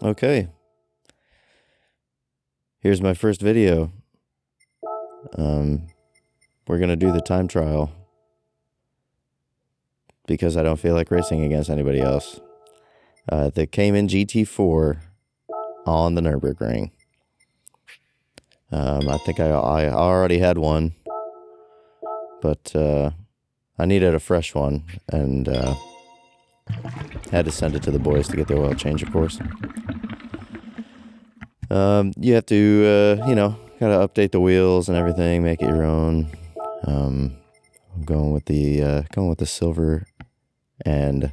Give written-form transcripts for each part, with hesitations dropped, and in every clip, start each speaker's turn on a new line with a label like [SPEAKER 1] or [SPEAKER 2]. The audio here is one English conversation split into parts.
[SPEAKER 1] Okay. Here's my first video. We're gonna do the time trial because I don't feel like racing against anybody else. The Cayman GT4 on the Nürburgring. I think I already had one, but I needed a fresh one, and had to send it to the boys to get the oil change, of course. You have to, gotta update the wheels and everything, make it your own. I'm going with the silver and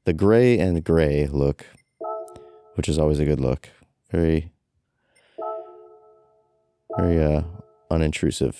[SPEAKER 1] the gray and gray look, which is always a good look. Very unintrusive.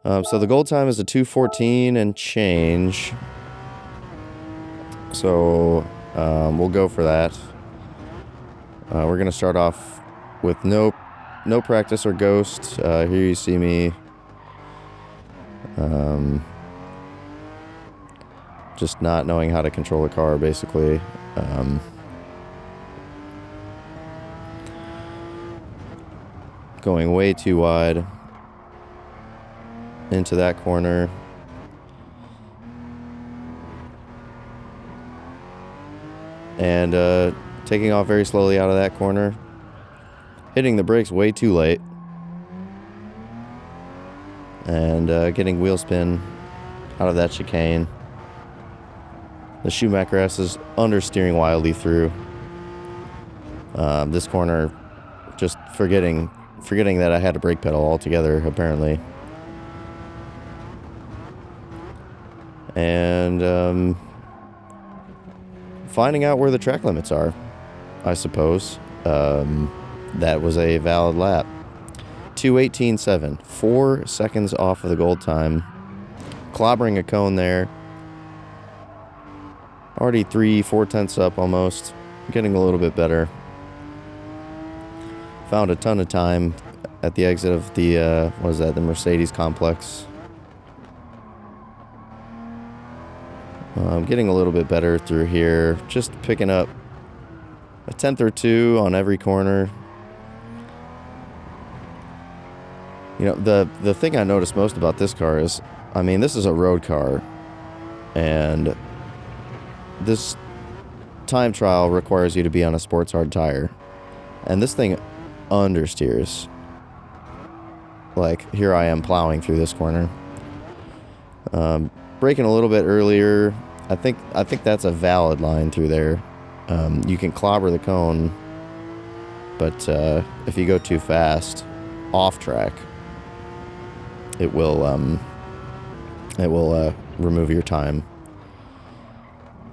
[SPEAKER 1] So the gold time is a 2:14 and change. So we'll go for that. We're gonna start off with no practice or ghost. Here you see me. Just not knowing how to control a car, basically. Going way too wide into that corner. And taking off very slowly out of that corner. Hitting the brakes way too late. And getting wheel spin out of that chicane. The Schumacher S is understeering wildly through. This corner, just forgetting that I had a brake pedal altogether, apparently. And finding out where the track limits are, I suppose. That was a valid lap. 2:18.7, 4 seconds off of the gold time. Clobbering a cone there. Already 3-4 tenths up almost. Getting a little bit better. Found a ton of time at the exit of the, the Mercedes complex. Getting a little bit better through here. Just picking up a tenth or two on every corner. You know, the thing I noticed most about this car is, I mean, this is a road car, and this time trial requires you to be on a sports hard tire, and this thing understeers. Like, here I am plowing through this corner. Braking a little bit earlier. I think that's a valid line through there. You can clobber the cone, but if you go too fast off track, it will remove your time.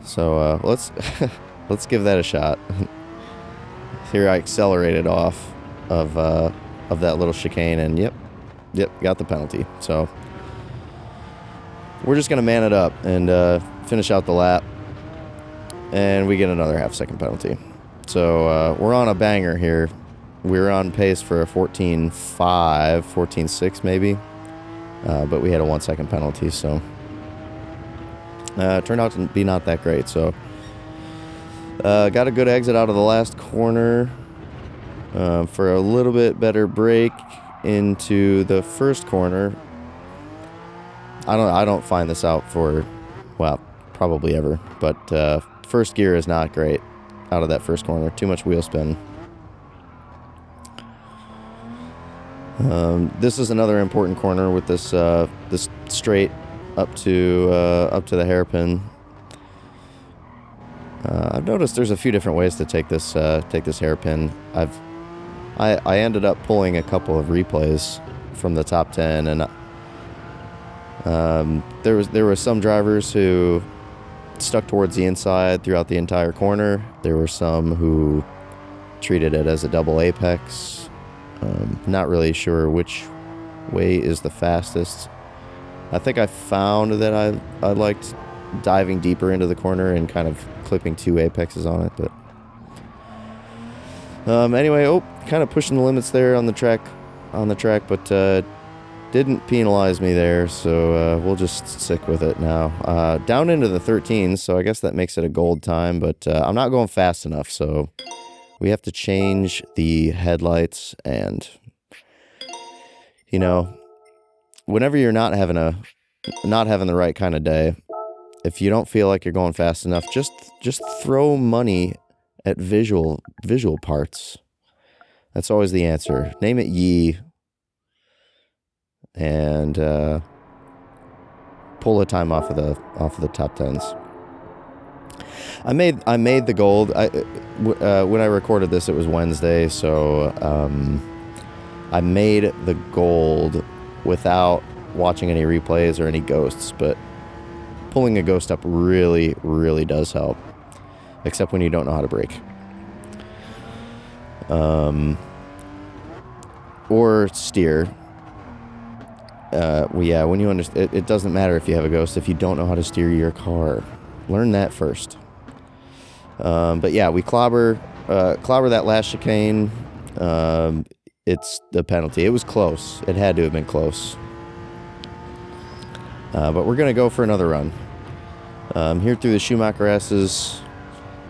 [SPEAKER 1] So let's give that a shot. Here I accelerated off of that little chicane, and yep, got the penalty. So we're just gonna man it up and finish out the lap, and we get another half-second penalty. So we're on a banger here. We're on pace for a 14.5, 14.6 maybe, but we had a 1-second penalty, so turned out to be not that great. So got a good exit out of the last corner for a little bit better break into the first corner. I don't find this out for, well, probably ever, but first gear is not great out of that first corner. Too much wheel spin. This is another important corner with this this straight up to the hairpin. I've noticed there's a few different ways to take this hairpin. I ended up pulling a couple of replays from the top 10, and there were some drivers who stuck towards the inside throughout the entire corner. There were some who treated it as a double apex. Not really sure which way is the fastest. I think I found that I liked diving deeper into the corner and kind of clipping 2 apexes on it, but anyway, kind of pushing the limits there on the track, but didn't penalize me there, so we'll just stick with it now. Down into the 13s, so I guess that makes it a gold time, but I'm not going fast enough, so We have to change the headlights, and you know, whenever you're not having the right kind of day, if you don't feel like you're going fast enough, just throw money at visual parts. That's always the answer. Name it Yee, and pull a time off of the top tens. I made the gold. When I recorded this, it was Wednesday, so I made the gold without watching any replays or any ghosts, but pulling a ghost up really, really does help, except when you don't know how to brake. Or steer. When you understand, it doesn't matter if you have a ghost if you don't know how to steer your car. Learn that first. But yeah, we clobber that last chicane. It's the penalty. It was close. It had to have been close. But we're going to go for another run. Here through the Schumacher S's,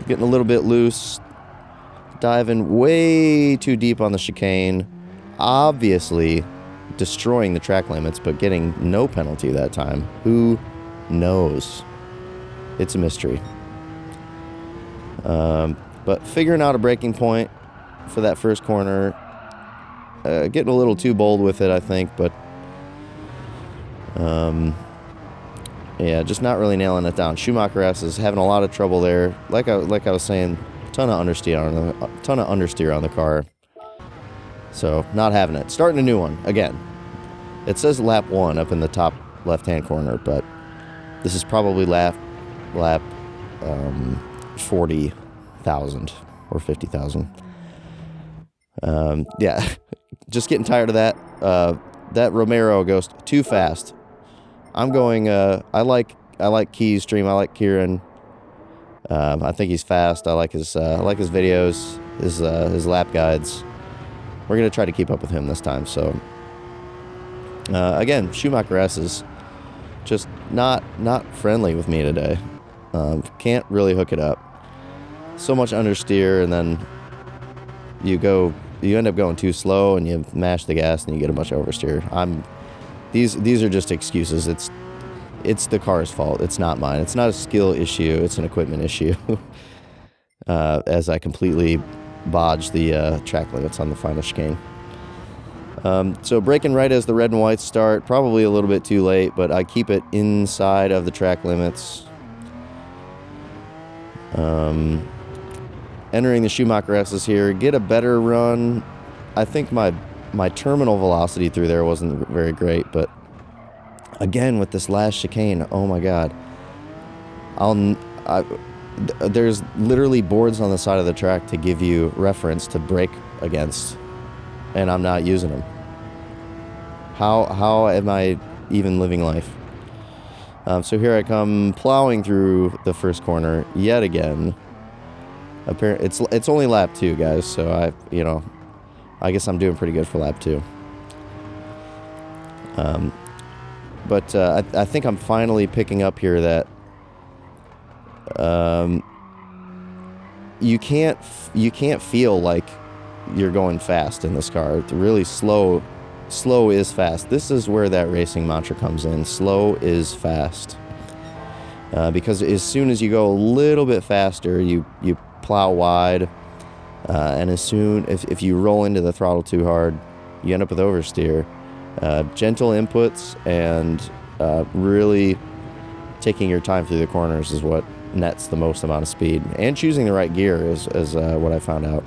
[SPEAKER 1] getting a little bit loose, diving way too deep on the chicane, obviously destroying the track limits, but getting no penalty that time. Who knows? It's a mystery. But figuring out a braking point for that first corner, getting a little too bold with it, I think, but yeah, just not really nailing it down. Schumacher S is having a lot of trouble there. Like I was saying, ton of understeer on the car. So not having it. Starting a new one again. It says lap 1 up in the top left-hand corner, but this is probably lap 40,000 or 50,000. Yeah, just getting tired of that. That Romero goes too fast. I'm going. I like Key's stream. I like Kieran. I think he's fast. I like his videos, his lap guides. We're gonna try to keep up with him this time. So again, Schumacher S is just not friendly with me today. Can't really hook it up. So much understeer, and then you end up going too slow, and you mash the gas, and you get a bunch of oversteer. These are just excuses. It's the car's fault. It's not mine. It's not a skill issue. It's an equipment issue. As I completely bodged the track limits on the final chicane. So braking right as the red and whites start, probably a little bit too late, but I keep it inside of the track limits. Entering the Schumacher S's here, get a better run. I think my terminal velocity through there wasn't very great, but again with this last chicane, oh my god, there's literally boards on the side of the track to give you reference to brake against, and I'm not using them. How am I even living life? So here I come plowing through the first corner yet again. Apparently, it's only lap 2, guys. So I guess I'm doing pretty good for lap 2. But I think I'm finally picking up here that you can't feel like you're going fast in this car. It's really slow is fast. This is where that racing mantra comes in. Slow is fast. Because as soon as you go a little bit faster, you plow wide, and as soon if you roll into the throttle too hard, you end up with oversteer. Gentle inputs and really taking your time through the corners is what nets the most amount of speed, and choosing the right gear is what I found out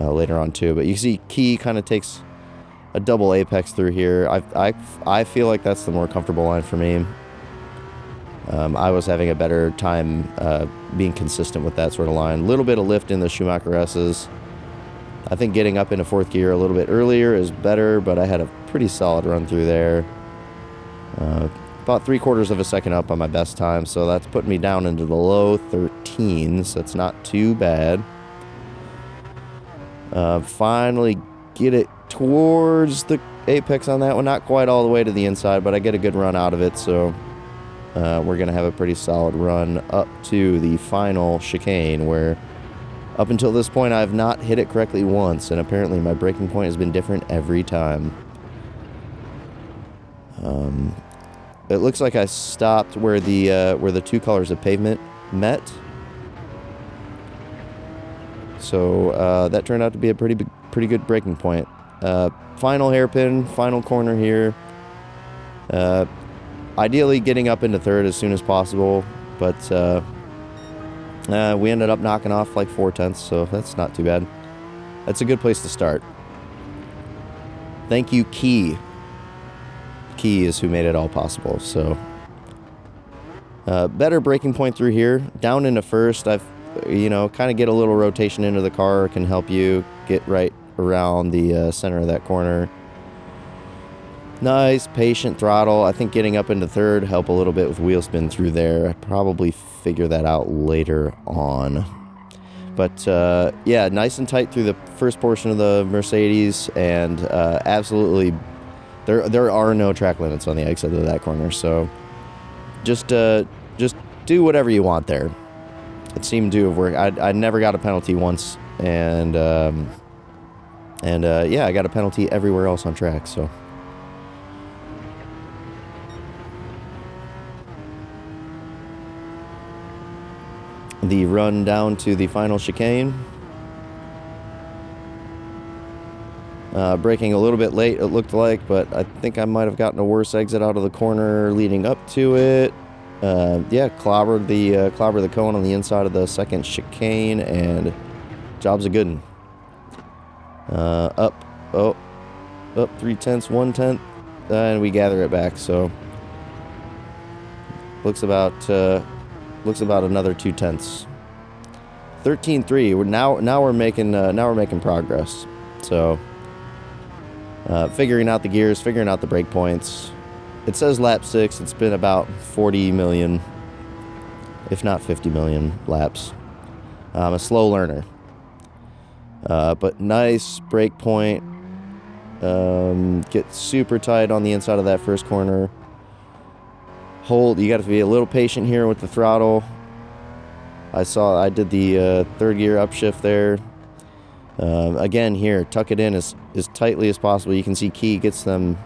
[SPEAKER 1] later on too. But you see Key kind of takes a double apex through here. I feel like that's the more comfortable line for me. I was having a better time being consistent with that sort of line. A little bit of lift in the Schumacher S's. I think getting up into 4th gear a little bit earlier is better, but I had a pretty solid run through there. About 3/4 of a second up on my best time, so that's putting me down into the low 13s. That's not too bad. Finally get it towards the apex on that one. Not quite all the way to the inside, but I get a good run out of it, so we're going to have a pretty solid run up to the final chicane where Up until this point, I have not hit it correctly once, and apparently my braking point has been different every time. It looks like I stopped where the two colors of pavement met. So that turned out to be a pretty good braking point. Final hairpin, final corner here. Ideally getting up into third as soon as possible, but we ended up knocking off like 4/10, so that's not too bad. That's a good place to start. Thank you, Key. Key is who made it all possible. So better braking point through here. Down into first, I've kind of get a little rotation into the car can help you get right around the center of that corner. Nice, patient throttle. I think getting up into third help a little bit with wheel spin through there. I probably figure that out later on. But yeah, nice and tight through the first portion of the Mercedes, and absolutely, there are no track limits on the exit of that corner. So just do whatever you want there. It seemed to have worked. I never got a penalty once, and yeah, I got a penalty everywhere else on track. So. The run down to the final chicane. Braking a little bit late, it looked like, but I think I might have gotten a worse exit out of the corner leading up to it. Yeah, clobbered the cone on the inside of the second chicane, and job's a good one. Up 3/10, 1/10, and we gather it back. So looks about another 2/10. 13.3. Now we're making progress. So figuring out the gears, figuring out the brake points. It says lap 6. It's been about 40 million, if not 50 million laps. I'm a slow learner, but nice brake point. Get super tight on the inside of that first corner. You got to be a little patient here with the throttle. I did the third gear upshift there. Again here, tuck it in as tightly as possible. You can see Key gets them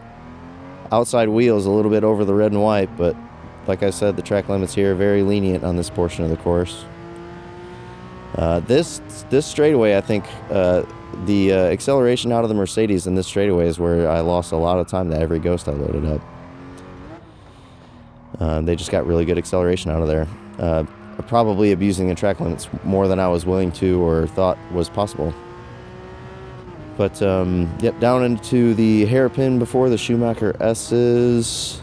[SPEAKER 1] outside wheels a little bit over the red and white, but like I said, the track limits here are very lenient on this portion of the course. This straightaway, I think the acceleration out of the Mercedes in this straightaway is where I lost a lot of time to every ghost I loaded up. They just got really good acceleration out of there. Probably abusing the track limits more than I was willing to or thought was possible. But, yep, down into the hairpin before the Schumacher S's.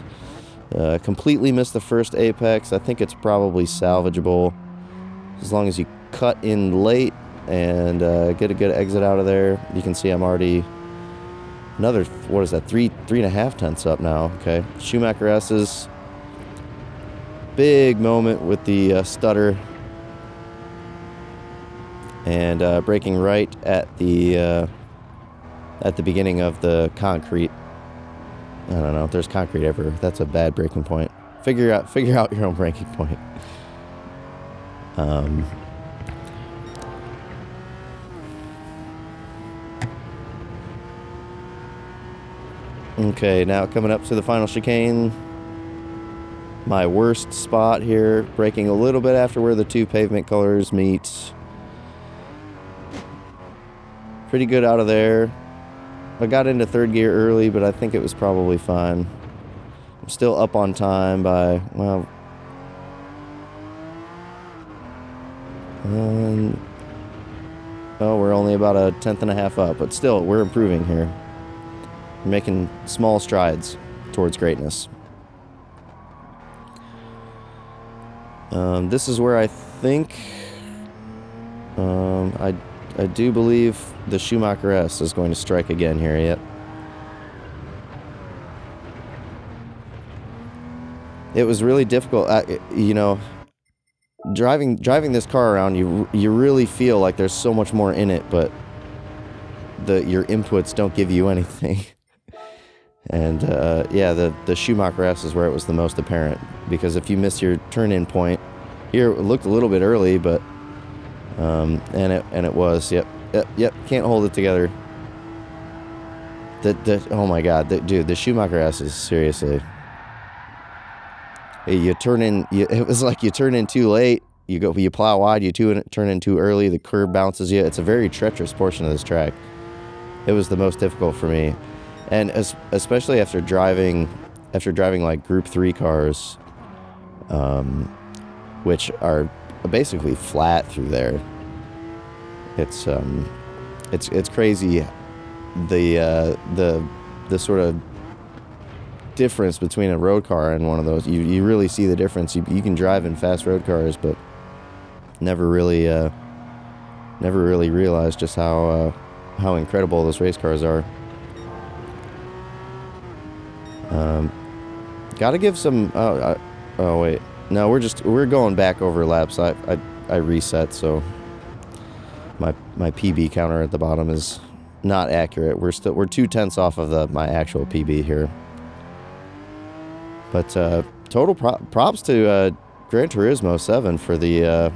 [SPEAKER 1] Completely missed the first apex. I think it's probably salvageable as long as you cut in late and get a good exit out of there. You can see I'm already another, what is that, 3.5 tenths up now. Okay, Schumacher S's. Big moment with the stutter, and braking right at the beginning of the concrete. I don't know if there's concrete ever. That's a bad braking point. Figure out your own braking point. Okay, now coming up to the final chicane. My worst spot here, braking a little bit after where the two pavement colors meet. Pretty good out of there. I got into third gear early, but I think it was probably fine. I'm still up on time by, well, we're only about a 1/10.5 up, but still, we're improving here. We're making small strides towards greatness. This is where I think, I do believe the Schumacher S is going to strike again here. Yep. It was really difficult. Driving this car around, you really feel like there's so much more in it, but your inputs don't give you anything. And yeah, the Schumacher S is where it was the most apparent, because if you miss your turn-in point, here it looked a little bit early, but And it was, yep, can't hold it together. Oh my God, dude, the Schumacher S is seriously. It was like you turn in too late. You plow wide, you turn in too early. The curb bounces you. It's a very treacherous portion of this track. It was the most difficult for me, and especially after driving like Group 3 cars, which are basically flat through there. It's crazy the sort of difference between a road car and one of those. You really see the difference. You can drive in fast road cars, but never really realize just how incredible those race cars are. Gotta give some. Oh wait, no, we're going back over laps. I reset, so my PB counter at the bottom is not accurate. We're 2/10 off of my actual PB here. But total props to Gran Turismo 7 for the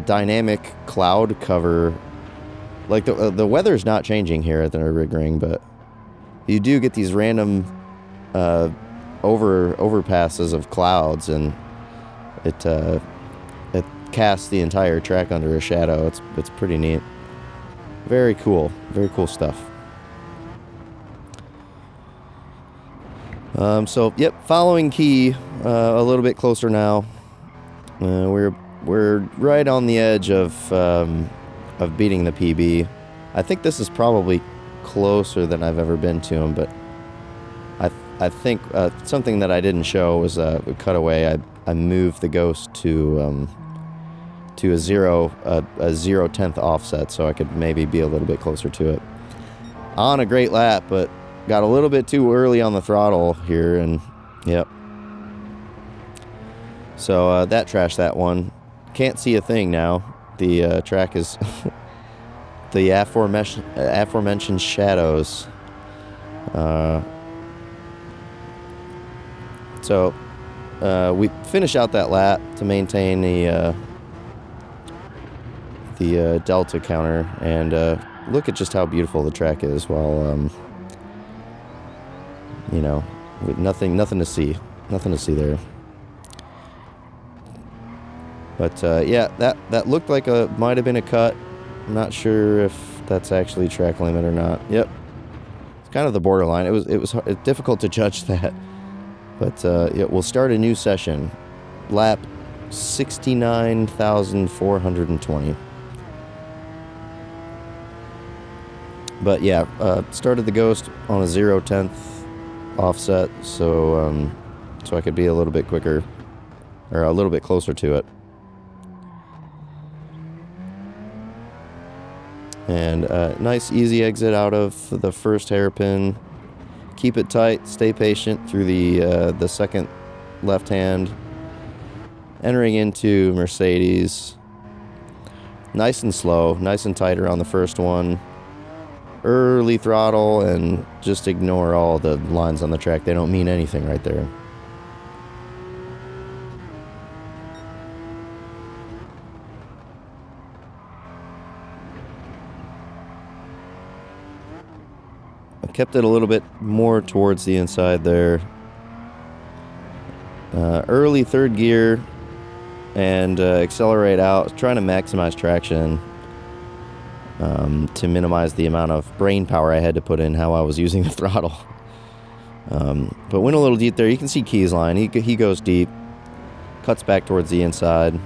[SPEAKER 1] dynamic cloud cover. Like the weather's not changing here at the Nürburgring, but you do get these random overpasses of clouds, and it casts the entire track under a shadow. It's pretty neat. Very cool stuff. So yep, following key, a little bit closer now. We're right on the edge of beating the PB. I think this is probably closer than I've ever been to him, but I think something that I didn't show was a cutaway. I moved the Ghost to a 0/10th offset, so I could maybe be a little bit closer to it. On a great lap, but got a little bit too early on the throttle here, and yep. So that trashed that one. Can't see a thing now. The track is the aforementioned shadows. So we finish out that lap to maintain the delta counter, and look at just how beautiful the track is. While with nothing to see there. But yeah, that looked like might have been a cut. I'm not sure if that's actually track limit or not. Yep, it's kind of the borderline. It was difficult to judge that. But yeah, we'll start a new session. Lap 69,420. But yeah, started the Ghost on a 0/10th offset, so I could be a little bit quicker, or a little bit closer to it. And nice easy exit out of the first hairpin. Keep it tight, stay patient through the second left hand. Entering into Mercedes. Nice and slow, nice and tight around the first one. Early throttle, and just ignore all the lines on the track. They don't mean anything right there. I kept it a little bit more towards the inside there. Early third gear, and accelerate out, trying to maximize traction. To minimize the amount of brain power I had to put in how I was using the throttle. But went a little deep there. You can see Key's line. He goes deep, cuts back towards the inside.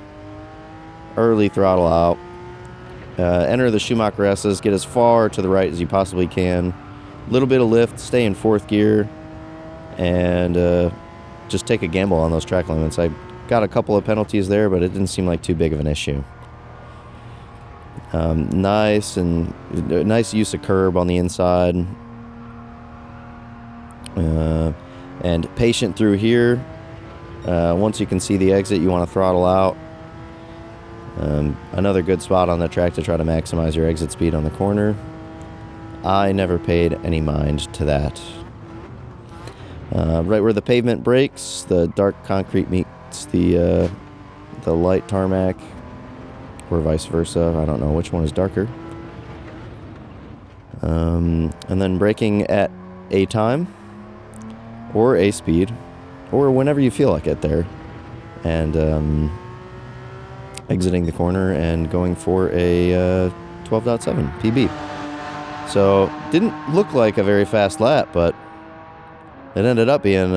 [SPEAKER 1] Early throttle out. Enter the Schumacher S's. Get as far to the right as you possibly can. Little bit of lift. Stay in fourth gear, and just take a gamble on those track limits. I got a couple of penalties there, but it didn't seem like too big of an issue. Nice use of curb on the inside, and patient through here. Once you can see the exit, you want to throttle out. Another good spot on the track to try to maximize your exit speed on the corner. I never paid any mind to that. Right where the pavement breaks, the dark concrete meets the light tarmac. or vice versa. I don't know which one is darker. And then braking at a time or a speed or whenever you feel like it there, and exiting the corner and going for a 12.7 PB. So didn't look like a very fast lap, but it ended up being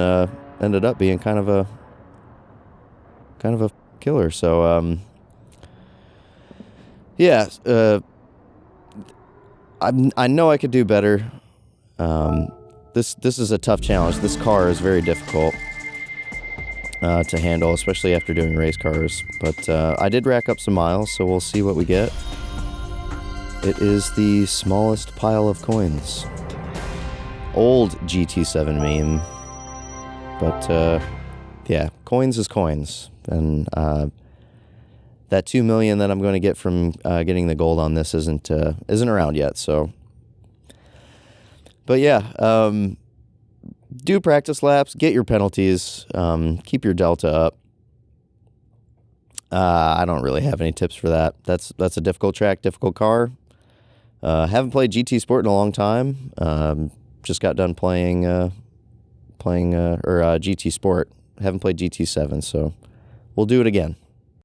[SPEAKER 1] kind of a killer. So yeah, I know I could do better. This is a tough challenge. This car is very difficult to handle, especially after doing race cars. But I did rack up some miles, so we'll see what we get. It is the smallest pile of coins. Old GT7 meme. But yeah, coins is coins. And that 2 million that I'm going to get from getting the gold on this isn't around yet. So, but yeah, do practice laps, get your penalties, keep your delta up. I don't really have any tips for that. That's a difficult track, difficult car. Haven't played GT Sport in a long time. Just got done playing GT Sport. Haven't played GT7, so we'll do it again.